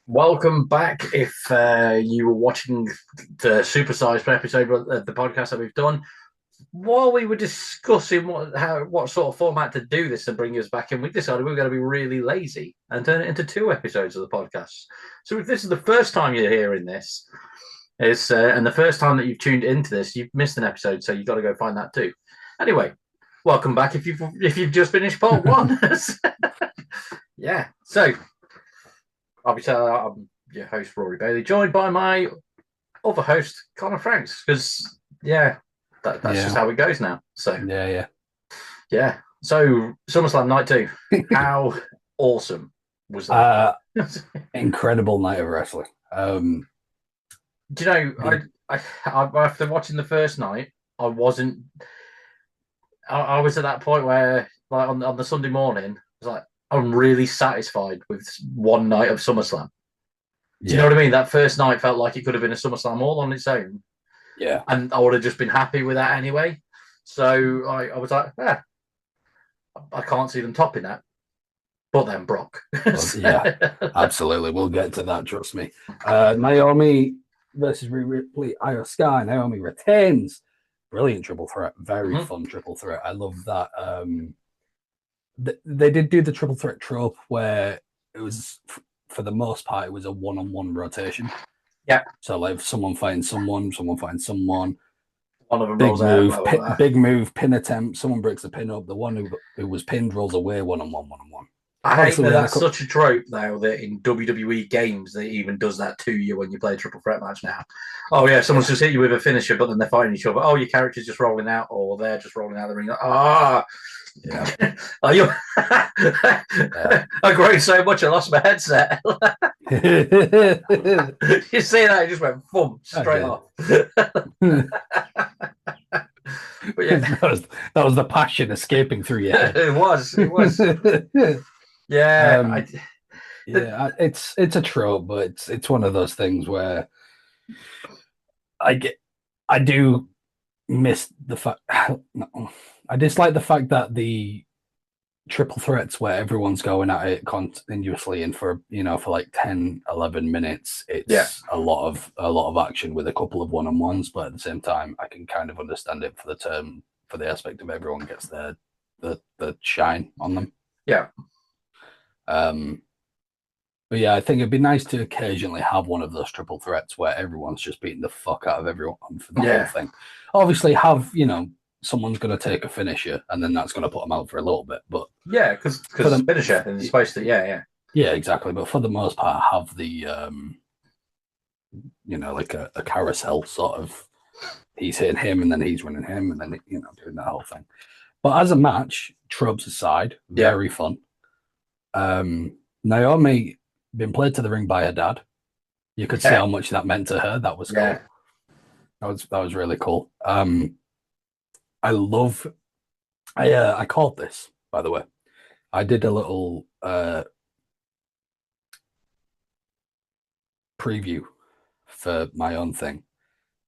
Welcome back. If you were watching the supersized episode of the podcast that we've done, while we were discussing what sort of format to do this and bring us back in, we decided we were going to be really lazy and turn it into two episodes of the podcast. So if this is the first time you're hearing this, and the first time that you've tuned into this, you've missed an episode, so you've got to go find that too. Anyway, welcome back if you've just finished part one. Yeah. So obviously, I'm your host, Rory Bailey, joined by my other host, Connor Franks, because, that's just how it goes now. So, yeah. So, SummerSlam Night 2, how awesome was that? Incredible night of wrestling. Do you know, I after watching the first night, I wasn't. I was at that point where, like, on the Sunday morning, I was like, I'm really satisfied with one night of SummerSlam. Do you know what I mean? That first night felt like it could have been a SummerSlam all on its own. Yeah. And I would have just been happy with that anyway. So I was like, I can't see them topping that. But then Brock. Yeah, absolutely. We'll get to that, trust me. Naomi versus Rhea Ripley, Io Sky. Naomi retains. Brilliant triple threat. Very fun triple threat. I love that. They did do the triple threat trope where it was, for the most part, it was a one-on-one rotation. Yeah. So like someone finds someone finds someone. One of them big rolls move, out. big move, pin attempt. Someone breaks the pin up. The one who was pinned rolls away one-on-one. I hate that that's such a trope now that in WWE games they even does that to you when you play a triple threat match now. Oh yeah, someone's just hit you with a finisher, but then they're fighting each other. Oh, your character's just rolling out, or they're just rolling out of the ring. Yeah. Are you? I groaned so much I lost my headset. You see that? It just went boom straight off. But yeah, that was the passion escaping through your head. It was. Yeah. It's a trope, but it's one of those things where I do miss the fact. I dislike the fact that the triple threats where everyone's going at it continuously and for like 10 11 minutes it's a lot of action with a couple of one-on-ones, but at the same time I can kind of understand it for the aspect of everyone gets the shine on them. But yeah, I think it'd be nice to occasionally have one of those triple threats where everyone's just beating the fuck out of everyone for the whole thing. Obviously have someone's going to take a finisher and then that's going to put them out for a little bit, but because the finisher and you're supposed to yeah, exactly. But for the most part have the like a carousel sort of, he's hitting him and then he's running him and then doing that whole thing. But as a match, tropes aside, very fun. Naomi been played to the ring by her dad. You could see how much that meant to her. That was cool. That was really cool. I called this, by the way. I did a little preview for my own thing,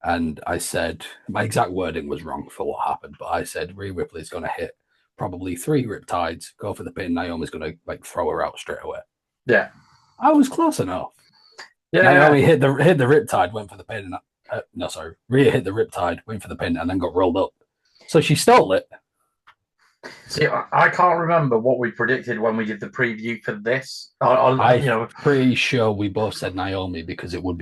and I said my exact wording was wrong for what happened, but I said Rhea Ripley's going to hit probably 3 riptides, go for the pin. Naomi's going to like throw her out straight away. Yeah, I was close enough. Yeah, Naomi hit the riptide, went for the pin. Rhea hit the riptide, went for the pin, and then got rolled up. So she stole it. See, I can't remember what we predicted when we did the preview for this. I'm pretty sure we both said Naomi because it would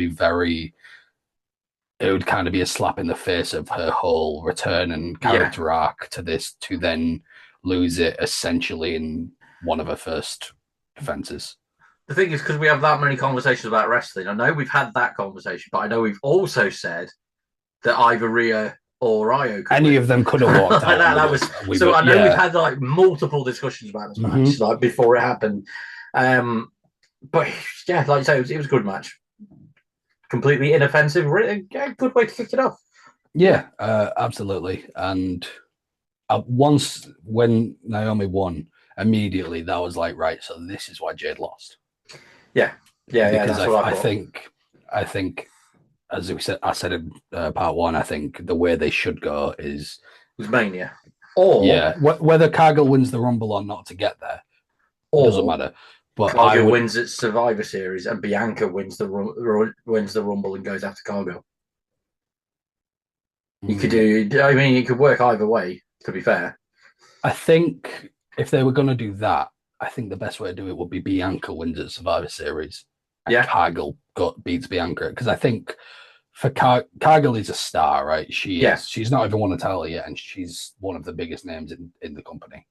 kind of be a slap in the face of her whole return and character arc to this, to then lose it essentially in one of her first defenses. The thing is, because we have that many conversations about wrestling, I know we've had that conversation, but I know we've also said that either Rhea or Io any of them could have walked out. I know we've had like multiple discussions about this match like before it happened. But yeah, like you say, it was a good match. Completely inoffensive, really good way to kick it off. Yeah, absolutely. And once when Naomi won, immediately that was like, right, so this is why Jade lost. Yeah. Because I think, as we said, I said in part one, I think the way they should go is Mania, or whether Cargill wins the Rumble or not to get there, doesn't matter. But Cargill wins at Survivor Series, and Bianca wins the Rumble and goes after Cargill. You could do. I mean, it could work either way. To be fair, I think if they were going to do that, I think the best way to do it would be Bianca wins at Survivor Series, and Cargill beats Bianca, because I think for Cargill is a star, right? She is. She's not even won a title yet, and she's one of the biggest names in the company,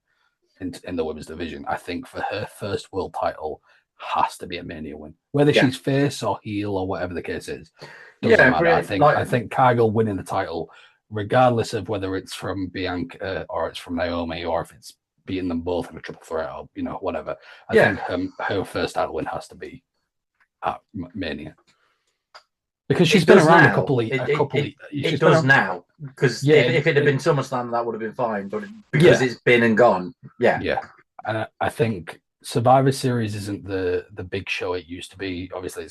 in the women's division. I think for her first world title has to be a Mania win, whether she's face or heel or whatever the case is. Doesn't matter. I think Cargill winning the title, regardless of whether it's from Bianca or it's from Naomi, or if it's beating them both in a triple threat or whatever. I think her first title win has to be at Mania. Because she's been around a couple of It does now. Because if it had been SummerSlam, that would have been fine. But because it's been and gone, yeah. And I think Survivor Series isn't the big show it used to be. Obviously,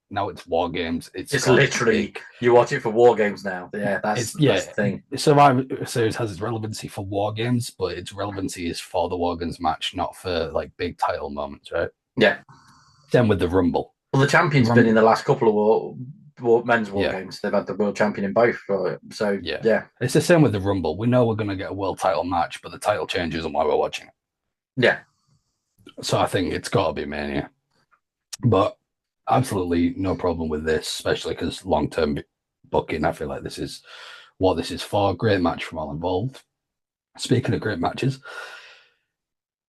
now it's War Games. It's literally you watch it for War Games now. Yeah, that's the thing. Survivor Series has its relevancy for War Games, but its relevancy is for the War Games match, not for like big title moments, right? Yeah. Same with the Rumble. Well, the champion's been in the last couple of men's War Games. They've had the world champion in both. So yeah, it's the same with the Rumble. We know we're going to get a world title match, but the title change isn't why we're watching it. Yeah. So I think it's got to be Mania. But absolutely no problem with this, especially because long-term booking, I feel like this is what this is for. Great match from all involved. Speaking of great matches,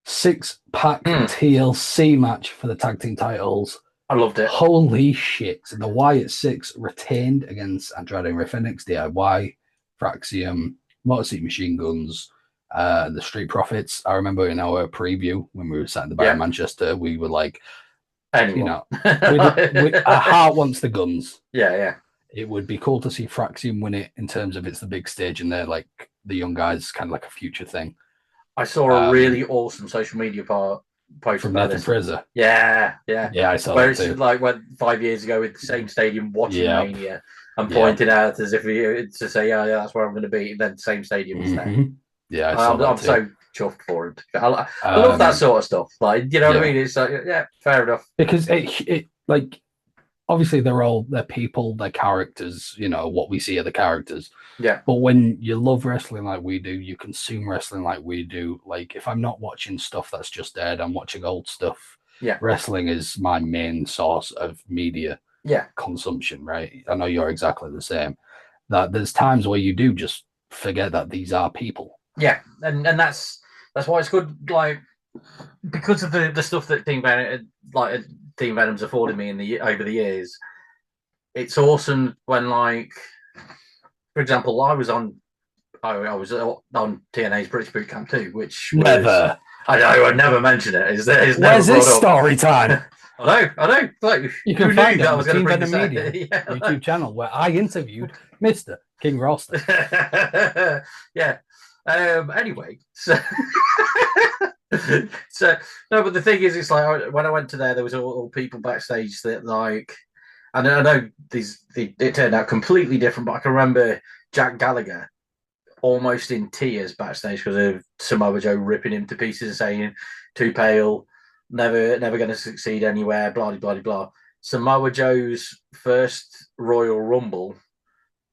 6-pack TLC match for the tag team titles. I loved it. Holy shit. The Wyatt Six retained against Andrade and Rey Fenix, DIY, Fraxium, Motor City Machine Guns, the Street Profits. I remember in our preview when we were sat in the bar in Manchester, we were like, our heart wants the guns. Yeah. It would be cool to see Fraxium win it in terms of it's the big stage and they're like the young guys, kind of like a future thing. I saw a really awesome social media post from Nathan Fraser. Yeah, I saw where that too. It's like when 5 years ago with the same stadium watching Mania and pointing out as if to say, yeah, that's where I'm going to be. And then the same stadium is there. Yeah, I saw that I'm too. so chuffed for him. I love that sort of stuff. Like, you know what I mean? It's like, fair enough. Because it like, obviously they're people, they're characters, what we see are the characters. Yeah. But when you love wrestling like we do, you consume wrestling like we do. Like, if I'm not watching stuff that's just dead, I'm watching old stuff. Yeah. Wrestling is my main source of media consumption, right? I know you're exactly the same. That there's times where you do just forget that these are people. Yeah. And that's why it's good, like, because of the stuff that Team Venom's afforded me over the years. It's awesome when, like, for example, I was on TNA's British Boot Camp too, which never. I know, I never mention it. Where's this story time? I know. Like, you can find that was Team Venom Media YouTube channel where I interviewed Mr. King Roster. Yeah. Anyway, so no, but the thing is, it's like when I went to there was all people backstage that, like, and I know it turned out completely different, but I can remember Jack Gallagher almost in tears backstage because of Samoa Joe ripping him to pieces and saying, "Too pale, never going to succeed anywhere." Blah blah blah blah. Samoa Joe's first Royal Rumble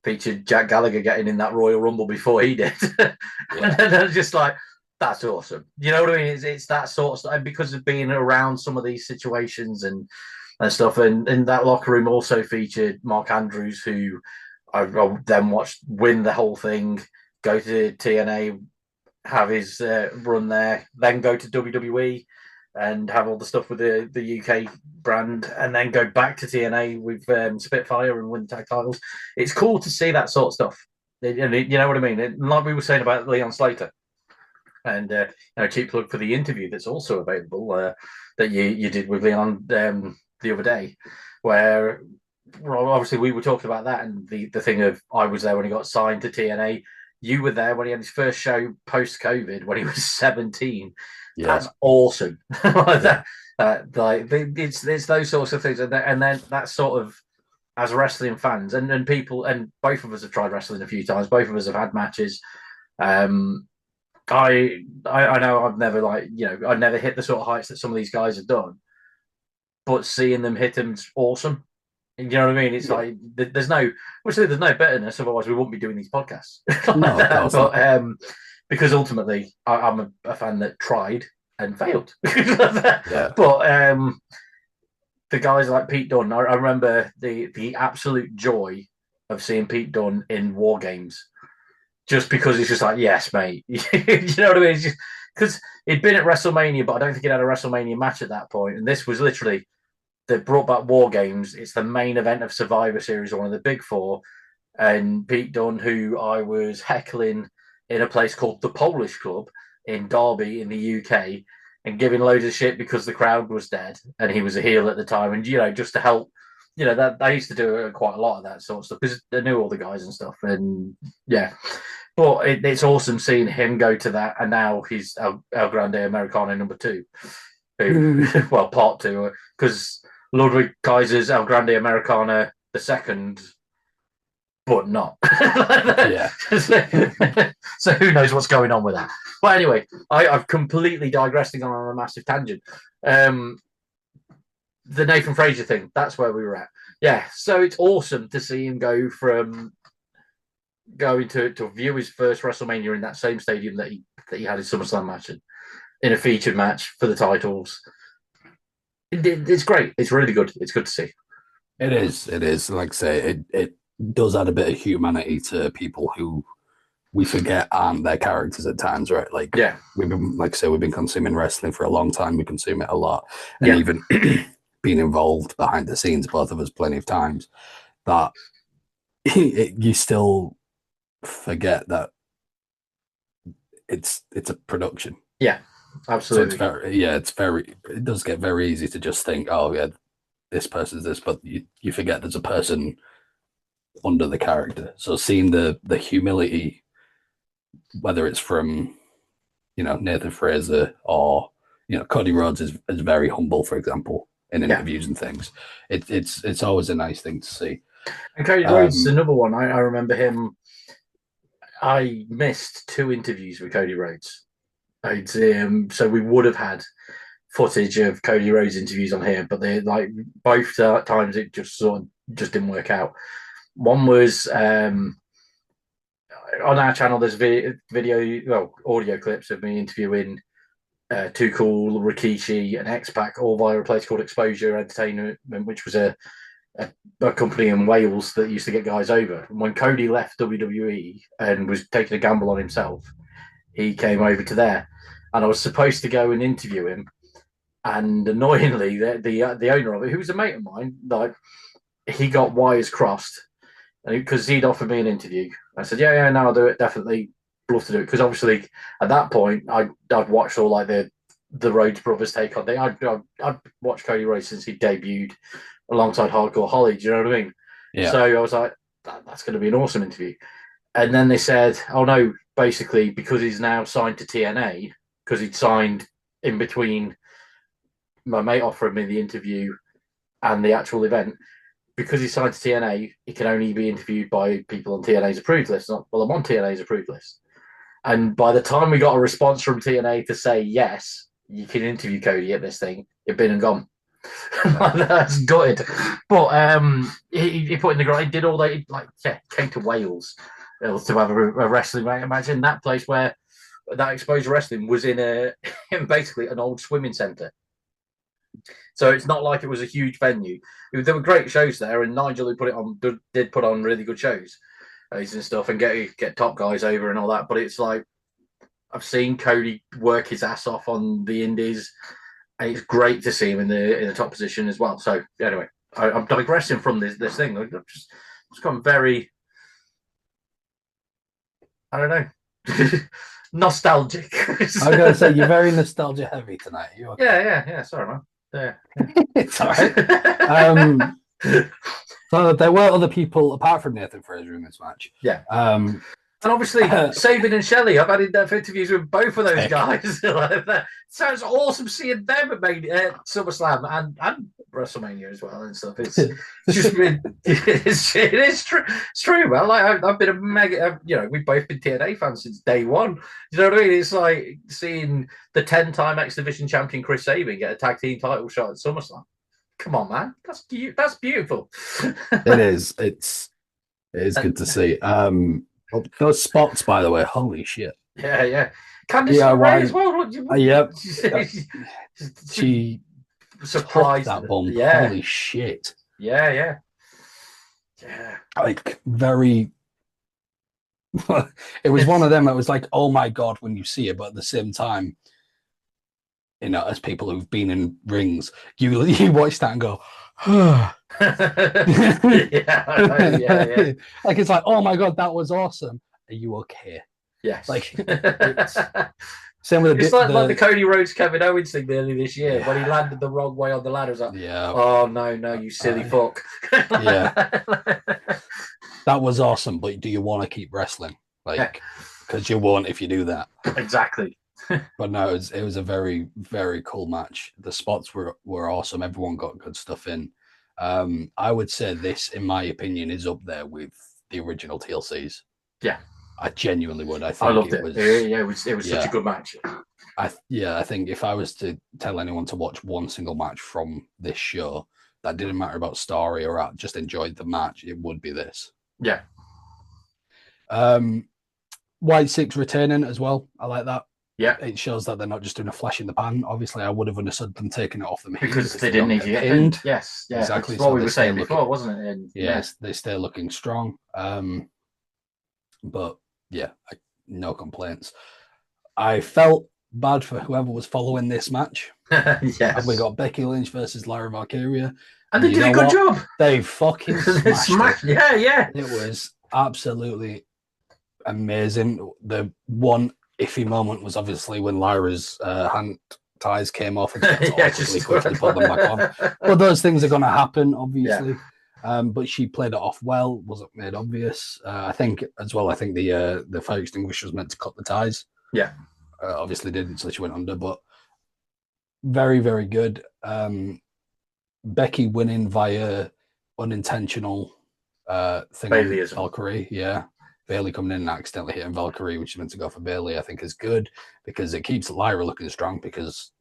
featured Jack Gallagher getting in that Royal Rumble before he did. And I was just like, that's awesome. You know what I mean? It's that sort of stuff. And because of being around some of these situations and stuff, and that locker room also featured Mark Andrews, who I then watched win the whole thing, go to TNA, have his run there, then go to WWE and have all the stuff with the UK brand, and then go back to TNA with Spitfire and win the tag titles. It's cool to see that sort of stuff. You know what I mean? Like we were saying about Leon Slater. And cheap plug for the interview that's also available that you did with Leon the other day, where obviously we were talking about that and the thing of I was there when he got signed to TNA. You were there when he had his first show post-COVID when he was 17. Yeah. That's awesome. It's those sorts of things, and then that sort of, as wrestling fans and people, and both of us have tried wrestling a few times. Both of us have had matches. I know I've never I never hit the sort of heights that some of these guys have done, but seeing them hit him's awesome. You know what I mean? It's like there's no bitterness, otherwise we wouldn't be doing these podcasts. No, of course but not. because ultimately I'm a fan that tried and failed. Yeah. But the guys like Pete Dunne, I remember the absolute joy of seeing Pete Dunne in War Games, just because it's just like, yes, mate. You know what I mean? It's just because he'd been at WrestleMania, but I don't think he'd had a WrestleMania match at that point. And this was literally, they brought back War Games. It's the main event of Survivor Series, one of the big four. And Pete Dunne, who I was heckling in a place called the Polish Club in Derby in the UK, and giving loads of shit because the crowd was dead and he was a heel at the time. And, just to help, that I used to do quite a lot of that sort of stuff because I knew all the guys and stuff. And yeah, but it's awesome seeing him go to that. And now he's El Grande Americano #2, who, well, part two, because Ludwig Kaiser's El Grande Americana II, but not. Yeah. So who knows what's going on with that? But anyway, I've completely digressing on a massive tangent. The Nathan Fraser thing, that's where we were at. Yeah, so it's awesome to see him go from going to view his first WrestleMania in that same stadium that he had his SummerSlam match in a featured match for the titles. It's great. It's really good. It's good to see. It is. It is. Like I say, it does add a bit of humanity to people who we forget aren't their characters at times, right? Like, yeah, we've been consuming wrestling for a long time. We consume it a lot, and even being involved behind the scenes, both of us, plenty of times, that you still forget that it's a production. Yeah, absolutely. So it does get very easy to just think, oh yeah, this person's this, but you forget there's a person under the character. So seeing the humility, whether it's from Nathan Fraser or Cody Rhodes is very humble, for example, in interviews and things. It's always a nice thing to see. And Cody Rhodes is another one. I remember him. I missed 2 interviews with Cody Rhodes. So we would have had footage of Cody Rhodes interviews on here, but they both times it just didn't work out. One was on our channel. There's audio clips of me interviewing Too Cool, Rikishi, and X-Pac, all via a place called Exposure Entertainment, which was a company in Wales that used to get guys over. And when Cody left WWE and was taking a gamble on himself, he came over to there, and I was supposed to go and interview him. And annoyingly, the owner of it, who was a mate of mine, he got wires crossed, because he'd offered me an interview. I said, yeah, no, I'll do it, definitely, love to do it. Because obviously, at that point, I'd watched all the Rhodes brothers take on. I'd watched Cody Rhodes since he debuted alongside Hardcore Holly. Do you know what I mean? Yeah. So I was like, that's going to be an awesome interview. And then they said, oh no, basically because he's now signed to TNA, because he'd signed in between my mate offering me the interview and the actual event, because he's signed to TNA, he can only be interviewed by people on TNA's approved list. I'm on TNA's approved list. And by the time we got a response from TNA to say, yes, you can interview Cody at this thing, it'd been and gone. That's gutted. But he put in the ground, he did all that, came to Wales to have a wrestling match. Imagine that place where that Exposure Wrestling was in basically an old swimming centre. So it's not like it was a huge venue. There were great shows there, and Nigel, who put it on, did put on really good shows and stuff, and get top guys over and all that. But it's like, I've seen Cody work his ass off on the indies, and it's great to see him in the top position as well. So anyway, I'm digressing from this thing. I've just gone very, I don't know, nostalgic. I was going to say, you're very nostalgia heavy tonight. Okay? Yeah. Sorry, man. Yeah. It's all right. So there were other people apart from Nathan Fraser in this match. Yeah. And obviously, Sabin and Shelley, I've had in-depth interviews with both of those guys. Sounds awesome seeing them at SummerSlam and WrestleMania as well and stuff. It's just been, it is true. It's true, man. I've been a mega, we've both been TNA fans since day one. You know what I mean? It's like seeing the 10-time X Division champion Chris Sabin get a tag team title shot at SummerSlam. Come on, man. That's beautiful. It is. It is good to see. Those spots, by the way, holy shit. Yeah, yeah. Candice LeRae as DIY. well. Yep. She She took surprised. that bump. Yeah, Holy shit. yeah, yeah, yeah. Like very it was one of them that was like, oh my god, when you see it, but at the same time, you know, as people who've been in rings, you watch that and go, Yeah. like it's like, oh my god, that was awesome. Are you okay? Yes. Like it's same with It's like the Cody Rhodes Kevin Owens thing earlier this year when he landed the wrong way on the ladder. It was like, yeah, oh no, you silly fuck. Yeah, that was awesome. But do you want to keep wrestling? Like, because you won't if you do that. Exactly. But no, it was a very, very cool match. The spots were awesome. Everyone got good stuff in. I would say this, in my opinion, is up there with the original TLCs. Yeah, I genuinely would. I loved think it. Yeah, it was such a good match. I think if I was to tell anyone to watch one single match from this show, that didn't matter about story or just enjoyed the match, it would be this. Yeah. White Six returning as well. I like that. Yeah. It shows that they're not just doing a flash in the pan. Obviously, I would have understood them taking it off them because they didn't need to get pinned. Yes, yeah, exactly. That's what we were saying before, wasn't it? And, yes, they stay looking strong. But yeah, no complaints. I felt bad for whoever was following this match. Yes. We got Becky Lynch versus Lyra Valkyria. And they did a good job. They fucking smashed it. Yeah. It was absolutely amazing. The one iffy moment was obviously when Lyra's hand ties came off and she quickly put them back on. But those things are going to happen, obviously. Yeah. But she played it off well, wasn't made obvious. I think the fire extinguisher was meant to cut the ties. Yeah. Obviously didn't, so she went under, but very, very good. Becky winning via unintentional thing on Valkyrie. Yeah. Bailey coming in and accidentally hitting Valkyrie, which is meant to go for Bailey, I think is good because it keeps Lyra looking strong because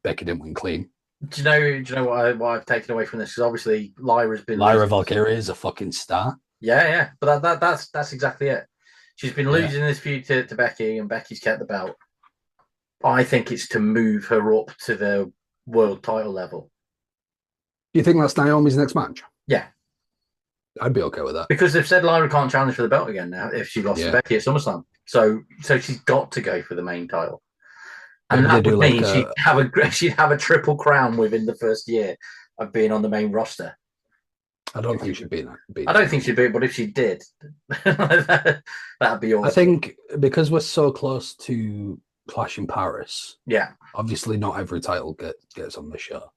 Becky didn't win clean. Do you know what I've taken away from this? Because obviously Lyra Valkyrie is a fucking star. Yeah. But that's exactly it. She's been losing this feud to Becky, and Becky's kept the belt. I think it's to move her up to the world title level. Do you think that's Naomi's next match? Yeah. I'd be okay with that. Because they've said Lyra can't challenge for the belt again now if she lost to Becky at SummerSlam. So she's got to go for the main title. And that would mean she'd have a triple crown within the first year of being on the main roster. I don't think she'd beat that. I don't think she'd beat it, but if she did, that'd be awesome. I think because we're so close to Clash in Paris, obviously not every title gets on the show.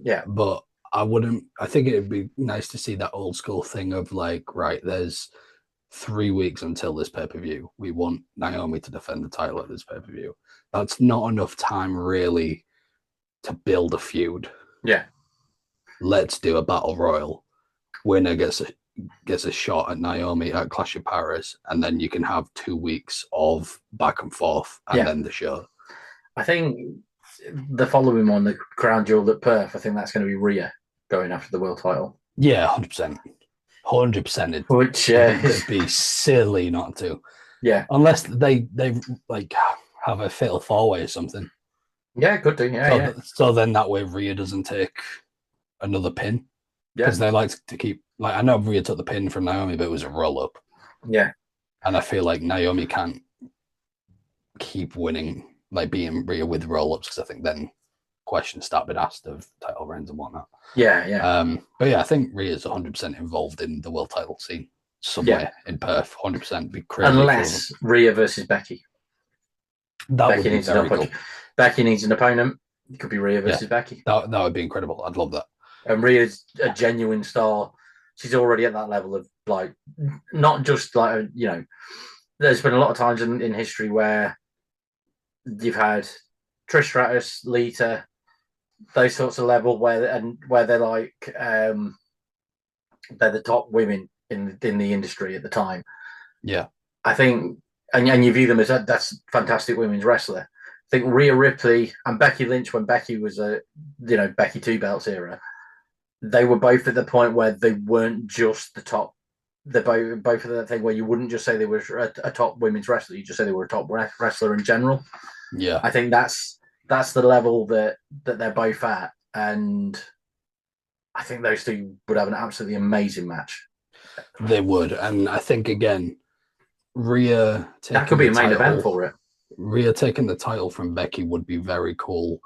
Yeah. But I think it'd be nice to see that old school thing of like, right, there's 3 weeks until this pay-per-view. We want Naomi to defend the title at this pay-per-view. That's not enough time really to build a feud. Yeah. Let's do a battle royal. Winner gets a shot at Naomi at Clash of Paris, and then you can have 2 weeks of back and forth and then the show. I think the following one, the Crown Jewel at Perth, I think that's going to be Rhea going after the world title. Yeah, 100%. 100%. Which it'd be silly not to. Yeah. Unless they like have a fatal four-way or something. Yeah, could do. Yeah, so then that way Rhea doesn't take another pin. Because they like to keep, like, I know Rhea took the pin from Naomi, but it was a roll-up. Yeah. And I feel like Naomi can't keep winning, like being Rhea with roll-ups, because I think then questions start being asked of title reigns and whatnot. Yeah. But yeah, I think Rhea's 100% involved in the world title scene somewhere in Perth. 100%. Be crazy. Unless Rhea versus Becky. Becky needs very cool. Becky needs an opponent. It could be Rhea versus Becky. That would be incredible. I'd love that. And Rhea's a genuine star. She's already at that level of, like, not just like, you know, there's been a lot of times in history where you've had Trish Stratus, Lita, those sorts of level where they're like they're the top women in the industry at the time. Yeah, I think, and you view them as that's fantastic women's wrestler. think Rhea Ripley and Becky Lynch, when Becky was Becky Two Belts era, they were both at the point where they weren't just the top. They're both of that thing where you wouldn't just say they were a top women's wrestler, you just say they were a top wrestler in general. Yeah, I think that's the level that they're both at, and I think those two would have an absolutely amazing match. they would, and I think again, Rhea taking that could be a main title, event for it. Rhea taking the title from Becky would be very cool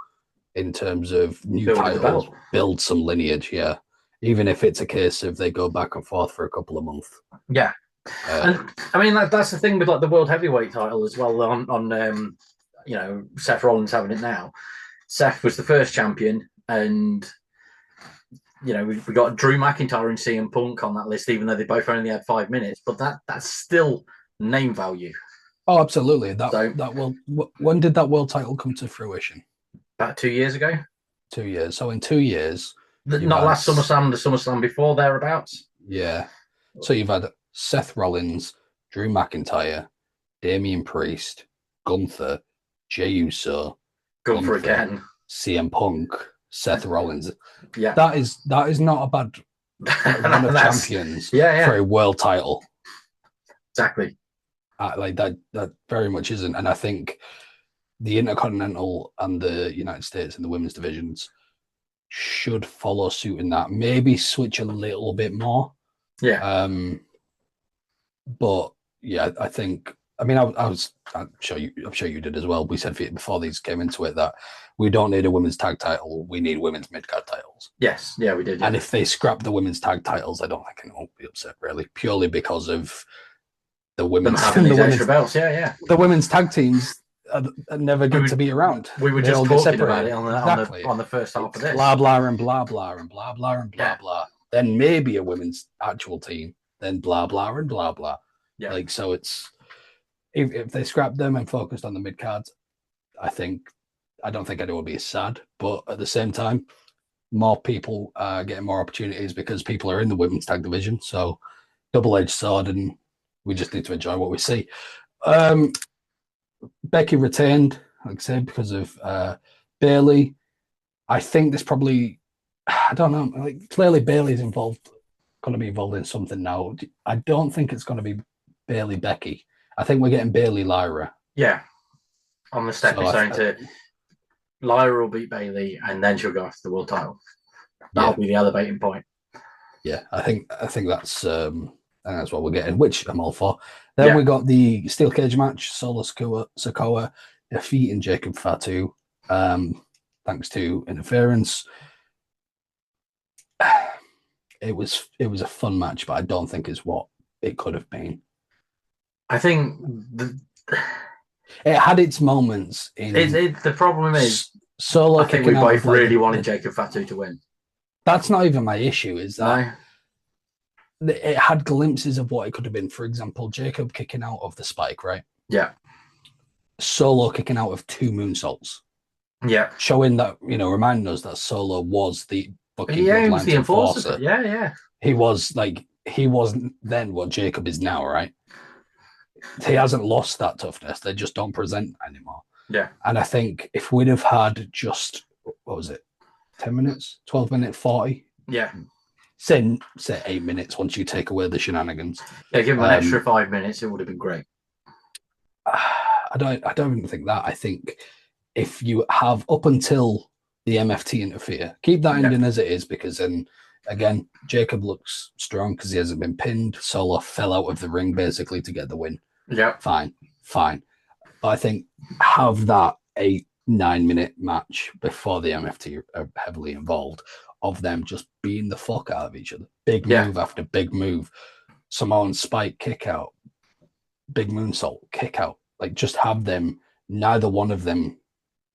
in terms of new Building titles, build some lineage. Yeah, even if it's a case of they go back and forth for a couple of months. Yeah, and I mean that's the thing with like the world heavyweight title as well. On Seth Rollins having it now. Seth was the first champion, and we got Drew McIntyre and CM Punk on that list, even though they both only had 5 minutes. But that's still name value. Oh, absolutely. When did that world title come to fruition? About 2 years ago. 2 years. So in 2 years, not last SummerSlam, the SummerSlam before, thereabouts. Yeah. So you've had Seth Rollins, Drew McIntyre, Damian Priest, Gunther, Jey Uso, Gunther again, CM Punk, Seth Rollins. Yeah, that is not a bad run of champions for a world title. Exactly. Like that very much isn't, and I think the Intercontinental and the United States and the women's divisions should follow suit in that. Maybe switch a little bit more. Yeah. But yeah, I think. I mean, I'm sure you did as well. We said before these came into it that we don't need a women's tag title. We need women's mid-card titles. Yes. Yeah, we did. Yeah. And if they scrap the women's tag titles, I don't think anyone will be upset, really, purely because of the women's extra belts. Yeah. The women's tag teams are never good to be around. We were just talking about it on the first half of this. Blah blah and blah blah and blah blah and blah blah. Then maybe a women's actual team. Then blah blah and blah blah. Yeah. Like so, it's if they scrap them and focused on the mid cards, I don't think anyone would be sad. But at the same time, more people are getting more opportunities because people are in the women's tag division. So double-edged sword, and we just need to enjoy what we see. Becky retained, like I said, because of Bayley. I think there's probably, I don't know, like clearly Bayley's going to be involved in something now. I don't think it's going to be Bayley Becky. I think we're getting Bayley Lyra. Yeah, on the stepping stone to Lyra will beat Bayley, and then she'll go after the world title. That'll be the elevating point. Yeah, I think that's what we're getting, which I'm all for. Then we got the steel cage match: Solo Sikoa defeating Jacob Fatu, thanks to interference. It was a fun match, but I don't think it's what it could have been. I think it had its moments. The problem is Solo. I think we both really wanted Jacob Fatu to win. That's not even my issue. Is that it had glimpses of what it could have been. For example, Jacob kicking out of the spike, right? Yeah. Solo kicking out of 2 moonsaults. Yeah. Showing that, reminding us that Solo was the fucking he was the enforcer. Yeah. He wasn't then what Jacob is now, right? He hasn't lost that toughness. They just don't present anymore. Yeah. And I think if we'd have had just, what was it, 10 minutes, 12 minutes, 40? Yeah. Say 8 minutes once you take away the shenanigans. Yeah, give him an extra 5 minutes, it would have been great. I don't even think that. I think if you have up until the MFT interfere, keep that ending as it is, because then again, Jacob looks strong because he hasn't been pinned. Solo fell out of the ring basically to get the win. Yeah. Fine. But I think have that 8-9 minute match before the MFT are heavily involved, of them just beating the fuck out of each other. Big move after big move. Samoan spike kick out. Big moonsault kick out. Like just have them, neither one of them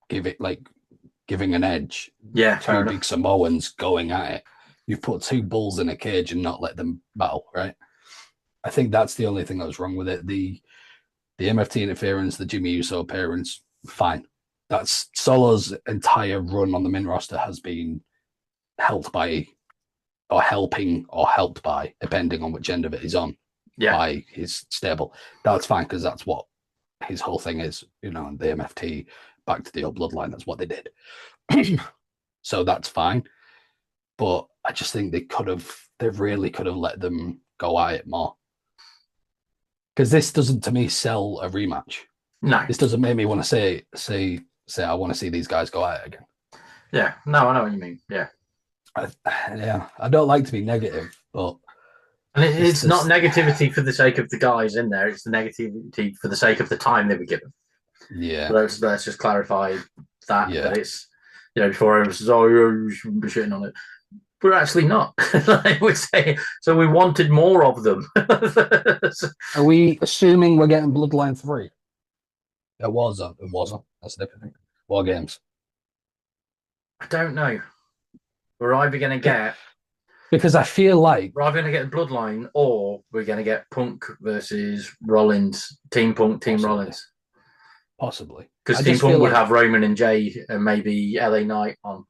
giving an edge. Yeah. 2 big Samoans going at it. You've put 2 bulls in a cage and not let them battle, right? I think that's the only thing that was wrong with it. The MFT interference, the Jimmy Uso appearance, fine. That's Solo's entire run on the main roster has been helped by, or helping, or helped by, depending on which end of it he's on, by his stable. That's fine because that's what his whole thing is, the MFT back to the old bloodline. That's what they did. So that's fine. But I just think they really could have let them go at it more. Because this doesn't, to me, sell a rematch. No. This doesn't make me want to say I want to see these guys go at it again. Yeah, no, I know what you mean. Yeah. I don't like to be negative, but and it's not negativity for the sake of the guys in there. It's the negativity for the sake of the time they were given. Yeah. So let's just clarify that. Yeah. That it's, before everyone says, "Oh, you shouldn't be shitting on it." We're actually not. I would say so. We wanted more of them. Are we assuming we're getting Bloodline 3? It wasn't. That's the different thing. War Games. I don't know. We're either going to get, because I feel like we're either going to get Bloodline or we're going to get Punk versus Rollins, Team Punk, Team Rollins. Possibly. Because Team Punk would have Roman and Jay and maybe LA Knight on.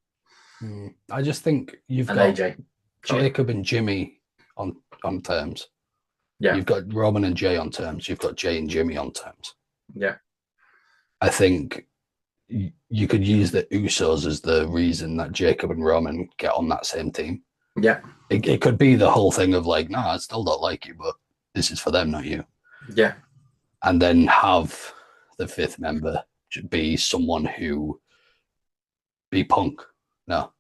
I just think you've got AJ. Jacob and Jimmy on terms. Yeah. You've got Roman and Jay on terms. You've got Jay and Jimmy on terms. Yeah. I think you could use the Usos as the reason that Jacob and Roman get on that same team. Yeah. It could be the whole thing of like, no, I still don't like you, but this is for them, not you. Yeah. And then have the fifth member be someone who be Punk. No.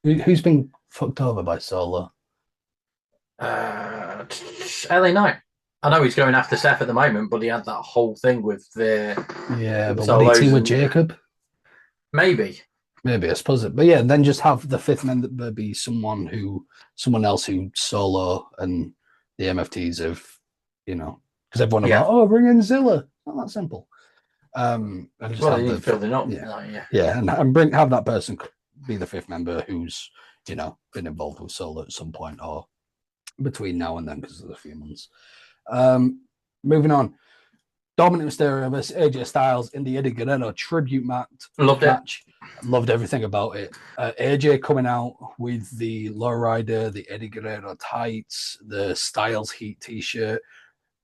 Who's been fucked over by Solo? LA Knight. I know he's going after Seth at the moment, but he had that whole thing with the but would he team with Jacob? Maybe, I suppose it. But yeah, then just have the fifth member be someone else who Solo and the MFTs have, because everyone about bring in Zilla. It's not that simple. And just have building up. And have that person be the fifth member who's been involved with Solo at some point or between now and then because of the few months. Moving on, Dominic Mysterio versus AJ Styles in the Eddie Guerrero tribute match. Loved everything about it. AJ coming out with the lowrider, the Eddie Guerrero tights, the Styles Heat t-shirt.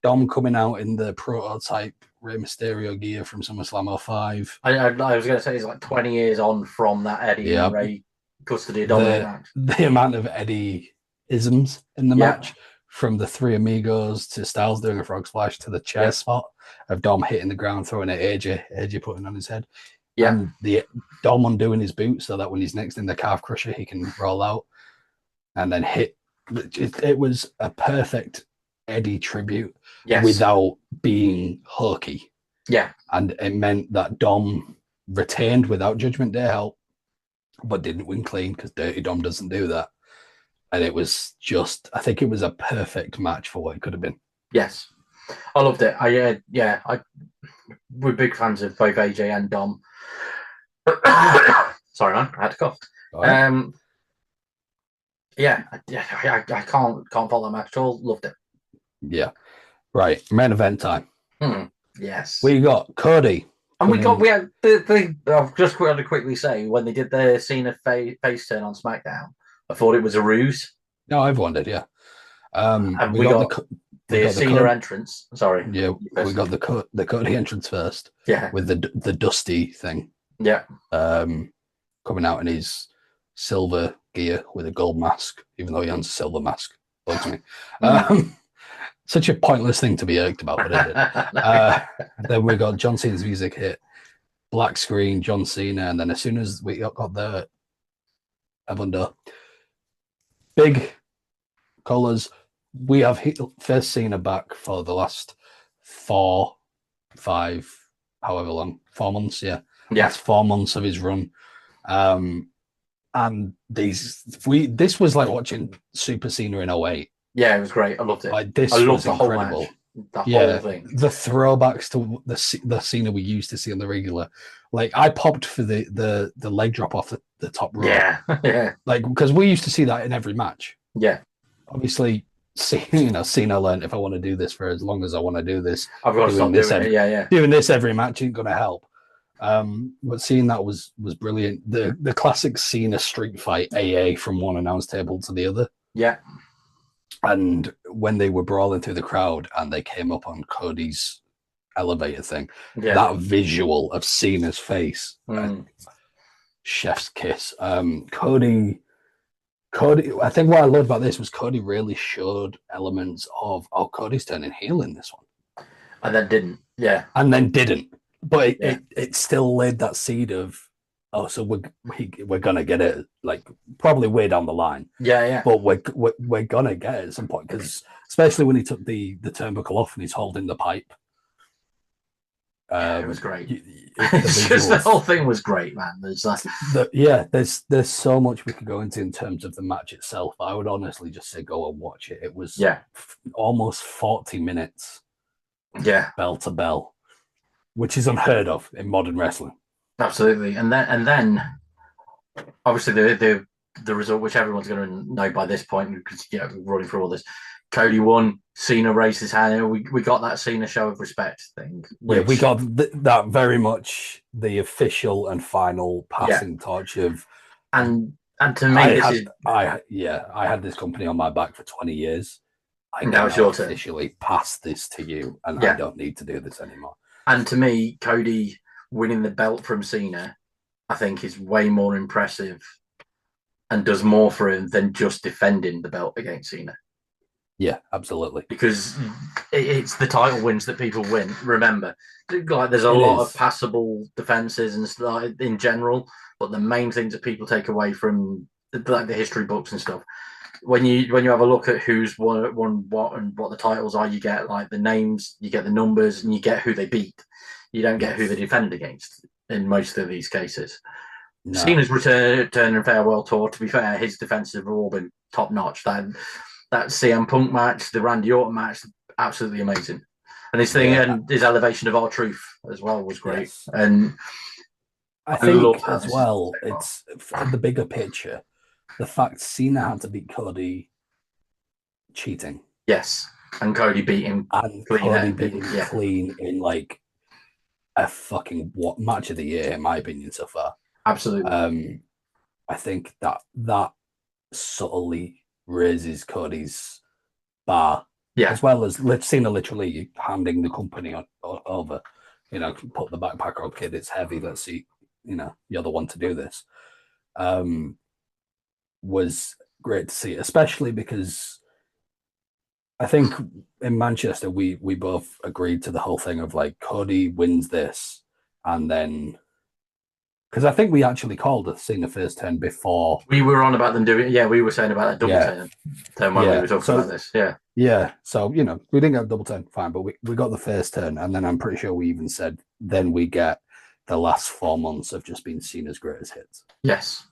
Dom coming out in the prototype Rey Mysterio gear from SummerSlam 05. I was going to say he's like 20 years on from that Eddie and Rey custody of Dominic match. The amount of Eddie-isms in the match, from the Three Amigos to Styles doing a frog splash to the chair spot of Dom hitting the ground, throwing at AJ putting on his head. Yeah. And the Dom undoing his boot so that when he's next in the calf crusher, he can roll out and then hit. It was a perfect Eddie tribute without being hokey. Yeah. And it meant that Dom retained without Judgment Day help, but didn't win clean because Dirty Dom doesn't do that. And it was I think it was a perfect match for what it could have been. Yes. I loved it. We're big fans of both AJ and Dom. Sorry, man, I had to cough. Right. I can't fault that match at all. Loved it. Yeah. Right. Main event time. Yes. We got Cody. And we had the I've just got to quickly say, when they did the Cena face turn on SmackDown, I thought it was a ruse. No, everyone did, yeah. And we got the Cena entrance. Sorry. Yeah, we got the Cody entrance first. Yeah. With the dusty thing. Yeah. Coming out in his silver gear with a gold mask, even though he owns a silver mask. Bugs me. Such a pointless thing to be irked about, but it did. Then we got John Cena's music hit, black screen, John Cena, and then as soon as we got the Evander, big colours, we have first Cena back for the last 4 months, yeah. That's 4 months of his run. And this was like watching Super Cena in 08. Yeah, it was great. I loved it. Like, this was incredible. The whole thing. The throwbacks to the Cena we used to see on the regular. Like, I popped for the leg drop off the top rope. Yeah. Like, because we used to see that in every match. Yeah. Obviously, Cena learned, if I want to do this for as long as I want to do this, I've got to stop doing it. Yeah. Doing this every match ain't going to help. But seeing that was brilliant. The classic Cena street fight AA from one announce table to the other. Yeah. And when they were brawling through the crowd and they came up on Cody's elevator thing. Yeah. That visual of Cena's face, Mm. chef's kiss. Cody. I think what I loved about this was Cody really showed elements of, oh, Cody's turning heel in this one, And then didn't. Yeah. and then didn't. But Yeah. it still laid that seed of, oh, so we're gonna get it, like probably way down the line. Yeah, yeah. But we're gonna get it at some point, because especially when he took the turnbuckle off and he's holding the pipe. It was great. It's just the whole thing was great, man. There's there's so much we could go into in terms of the match itself. I would honestly just say go and watch it. It was almost 40 minutes, bell to bell, which is unheard of in modern wrestling. Absolutely. And then obviously the result, which everyone's going to know by this point, because we're running through all this. Cody won. Cena raised his hand. We got that Cena show of respect thing. Yeah, we got that very much the official and final passing torch of. And to me, I had this company on my back for 20 years. Now it's your turn. Officially pass this to you, and I don't need to do this anymore. And to me, Cody winning the belt from Cena, I think, is way more impressive and does more for him than just defending the belt against Cena. Yeah, absolutely. Because it's the title wins that people win. Remember, like there's a lot of passable defenses and stuff in general, but the main things that people take away from like the history books and stuff, when you have a look at who's won what and what the titles are, you get like the names, you get the numbers, and you get who they beat. You don't get who they defend against in most of these cases. No. Cena's return and farewell tour, to be fair, his defenses have all been top notch. That CM Punk match, the Randy Orton match, absolutely amazing. And his thing and his elevation of R-Truth as well was great. Yes. And I think as well, it's the bigger picture, the fact Cena had to beat Cody cheating. Yes. And Cody beat him clean in like a fucking match of the year, in my opinion, so far. Absolutely. I think that subtly raises Cody's bar, as well as Cena literally handing the company over. Put the backpack on, kid. It's heavy. Let's see. You're the one to do this. Was great to see, especially because I think in Manchester we both agreed to the whole thing of like Cody wins this, and then. Because I think we actually called a Cena first turn before. We were on about them doing it. Yeah, we were saying about that double turn when we were talking about this. Yeah. Yeah. So, we didn't get a double turn, fine, but we got the first turn. And then I'm pretty sure we even said, then we get the last 4 months of just being Cena's greatest hits. Yes.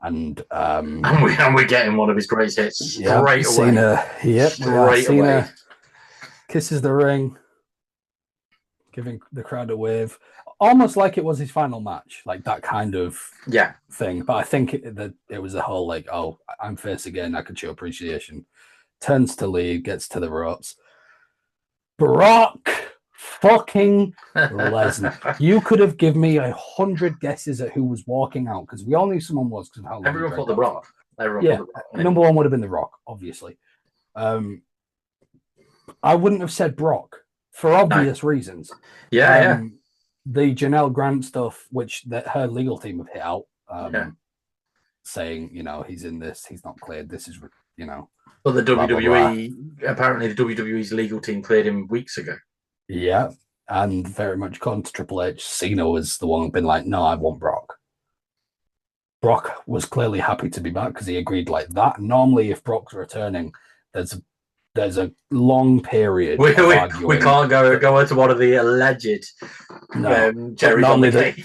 And we're getting one of his greatest hits straight away. Cena, Cena kisses the ring, giving the crowd a wave. Almost like it was his final match, like that kind of thing. But I think it was a whole like, oh, I'm face again. I can show appreciation. Turns to lead, gets to the ropes. Brock fucking Lesnar. You could have given me 100 guesses at who was walking out, because we all knew someone was. Because how long everyone thought the Rock. Number one would have been the Rock, obviously. I wouldn't have said Brock for obvious reasons. The Janelle Grant stuff, which her legal team have hit out, saying, he's in this, he's not cleared, this is, But the WWE, apparently the WWE's legal team cleared him weeks ago. Yeah, and very much according to Triple H, Cena was the one who'd been like, no, I want Brock. Brock was clearly happy to be back because he agreed like that. Normally, if Brock's returning, there's a long period. We can't go into one of the alleged cherries on the cake.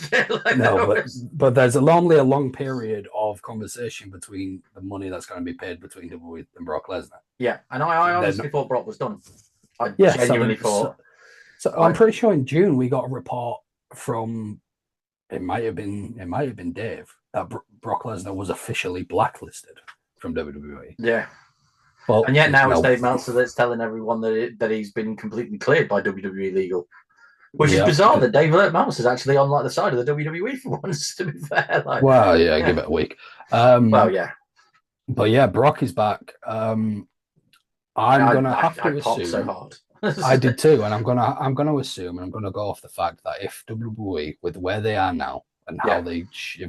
But there's normally a long period of conversation between the money that's going to be paid between WWE and Brock Lesnar. Yeah, and I honestly thought Brock was done. I genuinely thought. So I'm pretty sure in June we got a report from it might have been Dave that Brock Lesnar was officially blacklisted from WWE. Yeah. Well, and yet now it's Dave Meltzer that's telling everyone that he's been completely cleared by WWE legal, which is bizarre that Dave Meltzer is actually on like the side of the WWE for once. To be fair, give it a week. But Brock is back. I'm gonna have to assume. So hard. I did too, and I'm gonna assume, and I'm gonna go off the fact that if WWE, with where they are now and how Yeah,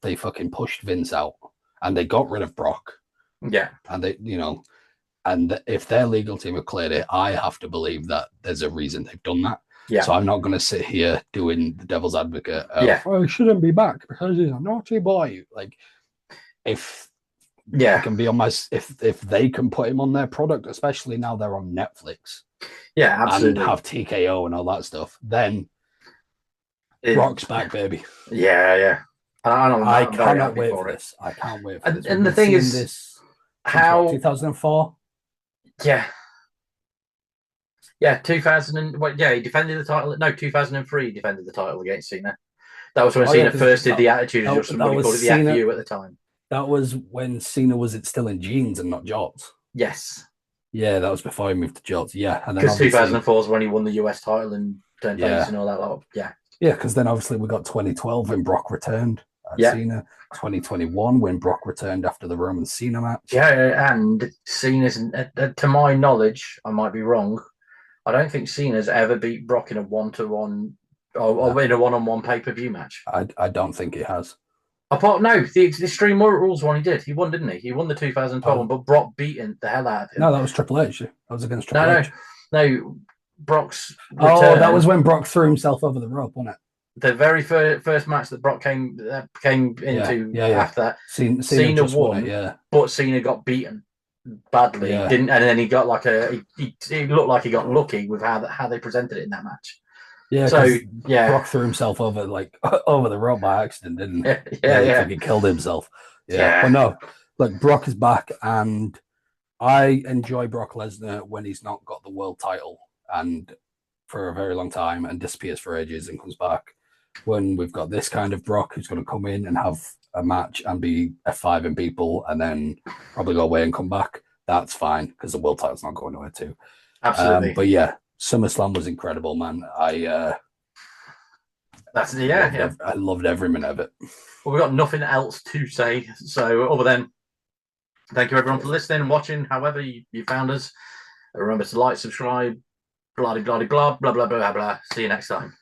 they fucking pushed Vince out and they got rid of Brock, yeah, and and if their legal team have cleared it, I have to believe that there's a reason they've done that. yeah, So I'm not going to sit here doing the devil's advocate of, yeah, oh, he shouldn't be back because he's a naughty boy. Like, if I yeah, can be on my, if they can put him on their product, especially now they're on Netflix yeah, and absolutely. have TKO and all that stuff, then It, Brock's back, baby. yeah, yeah. I I'm very cannot happy wait for for it. this. I can't wait for this. We've And the been thing seeing is, this since what, how 2004? yeah, yeah, 2000 and what? Yeah, he defended the title. No, 2003 he defended the title against Cena. That was when Oh yeah, Cena because first did the Attitude Adjustment, that but he was called it the Cena. FU at the time. That was when Cena was still in jeans and not jorts. Yes, Yeah, that was before he moved to jorts. Yeah, and then because obviously, 2004 is when he won the US title and turned face yeah, and all that. Lot. Yeah, yeah, because then obviously we got 2012 when Brock returned at yeah, Cena. 2021 when Brock returned after the Roman Cena match. yeah. And Cena's, to my knowledge, I might be wrong. I don't think Cena's ever beat Brock in a one-to-one No, or in a one-on-one pay-per-view match. I don't think he has. Apart, no, the Extreme Rules one he did. He won, didn't he? He won the 2012 one, Oh but Brock beaten the hell out of him. no, that was Triple H. That was against No, Triple no, H. no. Brock's Oh, that was return, when Brock threw himself over the rope, wasn't it? the very first match that Brock came Yeah, into yeah. after that, Cena Cena just won it. won, Yeah, but Cena got beaten badly. yeah. Didn't, and then he got like he looked like he got lucky with how they presented it in that match. Yeah, So because yeah, Brock threw himself over over the rope by accident, didn't he? yeah, yeah, Nearly yeah, fucking killed himself. Yeah, but yeah. no, look, Brock is back, and I enjoy Brock Lesnar when he's not got the world title and for a very long time and disappears for ages and comes back. When we've got this kind of Brock who's going to come in and have a match and be F5 in people and then probably go away and come back, that's fine because the world title's not going nowhere too. Absolutely. But yeah, SummerSlam was incredible, man. That's yeah, yeah. I loved every minute of it. Well, we've got nothing else to say. So other than thank you everyone for listening and watching. However you found us, remember to like, subscribe, blah blah blah blah blah blah blah blah. See you next time.